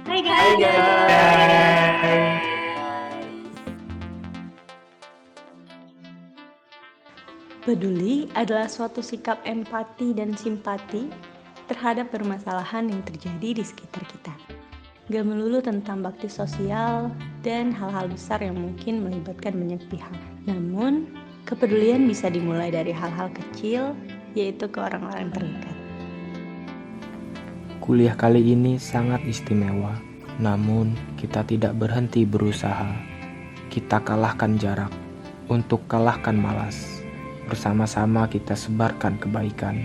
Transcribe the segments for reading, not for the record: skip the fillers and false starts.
Hai Hai guys. guys. Peduli adalah suatu sikap empati dan simpati terhadap permasalahan yang terjadi di sekitar kita. Gak melulu tentang bakti sosial dan hal-hal besar yang mungkin melibatkan banyak pihak. Namun, kepedulian bisa dimulai dari hal-hal kecil, yaitu ke orang-orang terdekat. Kuliah kali ini sangat istimewa, namun kita tidak berhenti berusaha. Kita kalahkan jarak untuk kalahkan malas. Bersama-sama kita sebarkan kebaikan.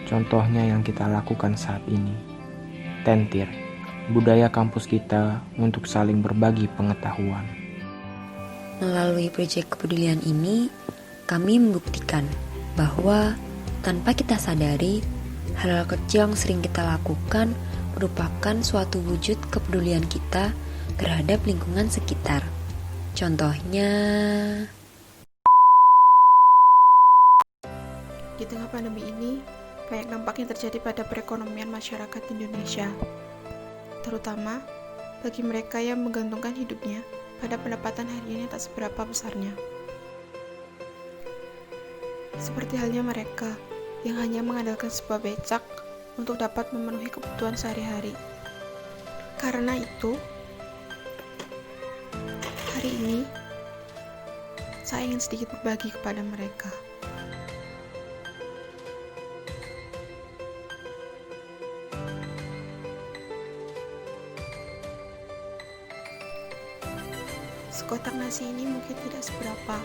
Contohnya yang kita lakukan saat ini. Tentir, budaya kampus kita untuk saling berbagi pengetahuan. Melalui proyek kepedulian ini, kami membuktikan bahwa tanpa kita sadari, hal-hal kecil yang sering kita lakukan merupakan suatu wujud kepedulian kita terhadap lingkungan sekitar. Contohnya, di tengah pandemi ini, banyak dampak yang terjadi pada perekonomian masyarakat Indonesia, terutama bagi mereka yang menggantungkan hidupnya pada pendapatan harian yang tak seberapa besarnya. Seperti halnya mereka yang hanya mengandalkan sebuah becak untuk dapat memenuhi kebutuhan sehari-hari. Karena itu, hari ini saya ingin sedikit berbagi kepada mereka. Sekotak nasi ini mungkin tidak seberapa,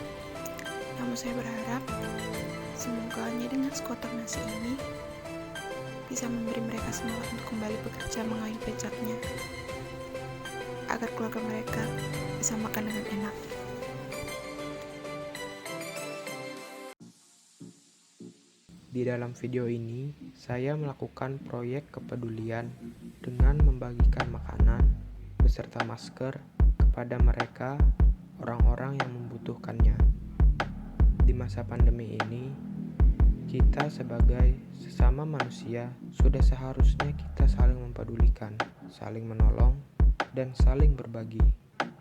namun saya berharap semoga hanya dengan sekotak nasi ini bisa memberi mereka semangat untuk kembali bekerja mengayuh becaknya, agar keluarga mereka bisa makan dengan enak. Di dalam video ini, saya melakukan proyek kepedulian dengan membagikan makanan beserta masker kepada mereka, orang-orang yang membutuhkannya. Di masa pandemi ini, kita sebagai sesama manusia sudah seharusnya kita saling mempedulikan, saling menolong, dan saling berbagi.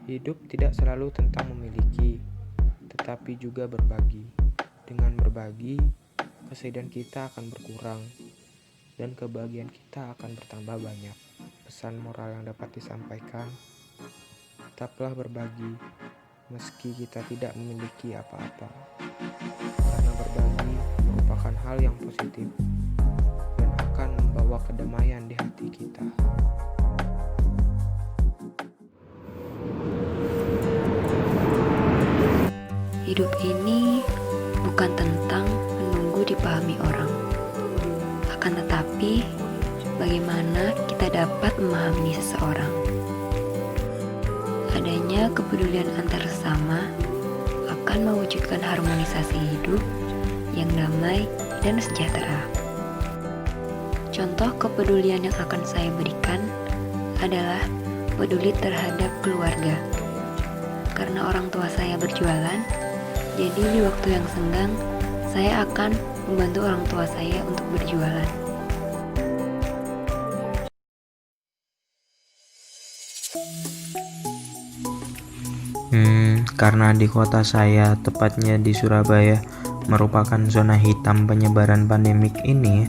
Hidup tidak selalu tentang memiliki, tetapi juga berbagi. Dengan berbagi, kesedihan kita akan berkurang, dan kebahagiaan kita akan bertambah banyak. Pesan moral yang dapat disampaikan, tetaplah berbagi, meski kita tidak memiliki apa-apa. Karena berbagi merupakan hal yang positif, dan akan membawa kedamaian di hati kita. hidup ini bukan tentang menunggu dipahami orang. Akan tetapi, bagaimana kita dapat memahami seseorang. Adanya kepedulian antar sesama akan mewujudkan harmonisasi hidup yang damai dan sejahtera. Contoh kepedulian yang akan saya berikan adalah peduli terhadap keluarga. Karena orang tua saya berjualan, jadi di waktu yang senggang, saya akan membantu orang tua saya untuk berjualan. Karena di kota saya, tepatnya di Surabaya, merupakan zona hitam penyebaran pandemik ini,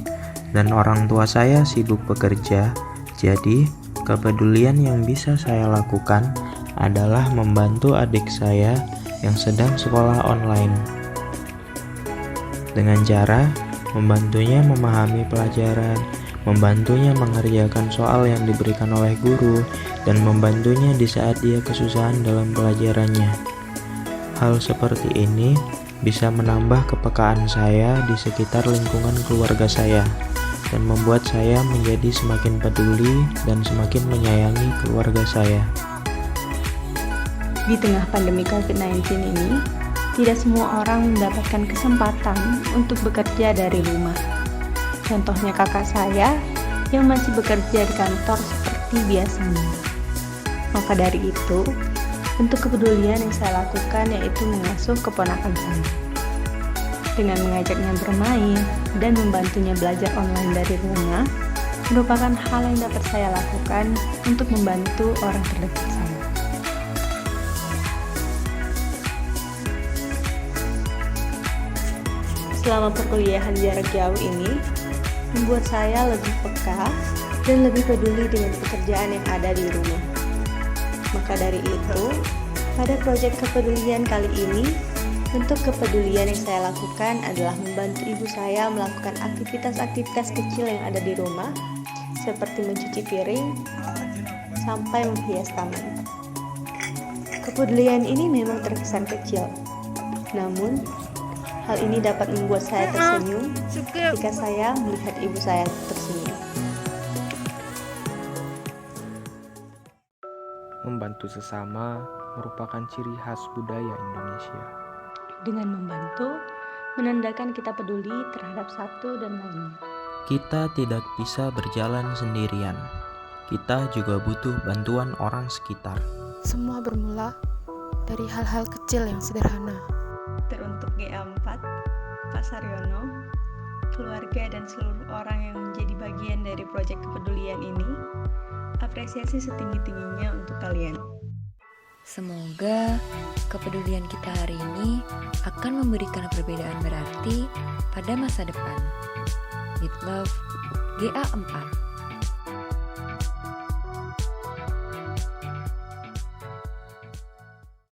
dan orang tua saya sibuk bekerja, jadi kepedulian yang bisa saya lakukan adalah membantu adik saya yang sedang sekolah online. Dengan cara membantunya memahami pelajaran, membantunya mengerjakan soal yang diberikan oleh guru, dan membantunya di saat dia kesusahan dalam pelajarannya. Hal seperti ini bisa menambah kepekaan saya di sekitar lingkungan keluarga saya, dan membuat saya menjadi semakin peduli dan semakin menyayangi keluarga saya. Di tengah pandemi COVID-19 ini, tidak semua orang mendapatkan kesempatan untuk bekerja dari rumah. Contohnya kakak saya yang masih bekerja di kantor seperti biasanya. Maka dari itu, bentuk kepedulian yang saya lakukan yaitu mengasuh keponakan saya. Dengan mengajaknya bermain dan membantunya belajar online dari rumah, merupakan hal yang dapat saya lakukan untuk membantu orang terdekat saya. Selama perkuliahan jarak jauh ini, membuat saya lebih peka dan lebih peduli dengan pekerjaan yang ada di rumah. Maka dari itu, pada proyek kepedulian kali ini, bentuk kepedulian yang saya lakukan adalah membantu ibu saya melakukan aktivitas-aktivitas kecil yang ada di rumah, seperti mencuci piring, sampai menghias taman. Kepedulian ini memang terkesan kecil, namun hal ini dapat membuat saya tersenyum ketika saya melihat ibu saya tersenyum. Membantu sesama merupakan ciri khas budaya Indonesia. Dengan membantu, menandakan kita peduli terhadap satu dan lainnya. Kita tidak bisa berjalan sendirian. Kita juga butuh bantuan orang sekitar. Semua bermula dari hal-hal kecil yang sederhana. Teruntuk GA4, Pak Saryono, keluarga dan seluruh orang yang menjadi bagian dari proyek kepedulian ini, apresiasi setinggi-tingginya untuk kalian. Semoga kepedulian kita hari ini akan memberikan perbedaan berarti pada masa depan. With love, GA4.